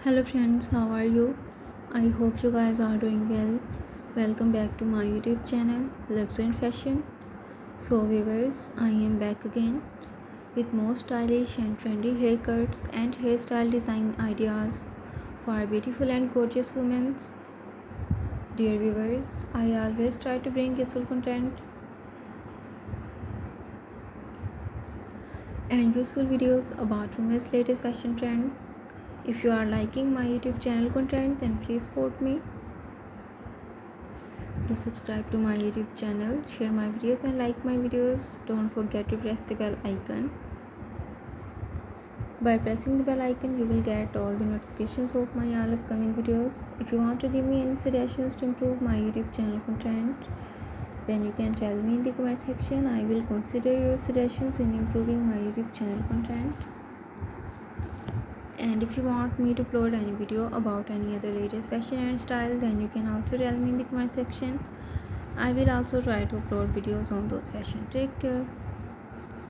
Hello friends, how are you? I hope you guys are doing well. Welcome back to my YouTube channel Luxury and Fashion. So viewers, I am back again with more stylish and trendy haircuts and hairstyle design ideas for beautiful and gorgeous women. Dear viewers, I always try to bring useful content and useful videos about women's latest fashion trend. If you are liking my YouTube channel content, then please support me. To subscribe to my YouTube channel, share my videos and like my videos. Don't forget to press the bell icon. By pressing the bell icon, you will get all the notifications of my all upcoming videos. If you want to give me any suggestions to improve my YouTube channel content, then you can tell me in the comment section. I will consider your suggestions in improving my YouTube channel content. And if you want me to upload any video about any other latest fashion and style, then you can also tell me in the comment section. I will also try to upload videos on those fashion. Take care.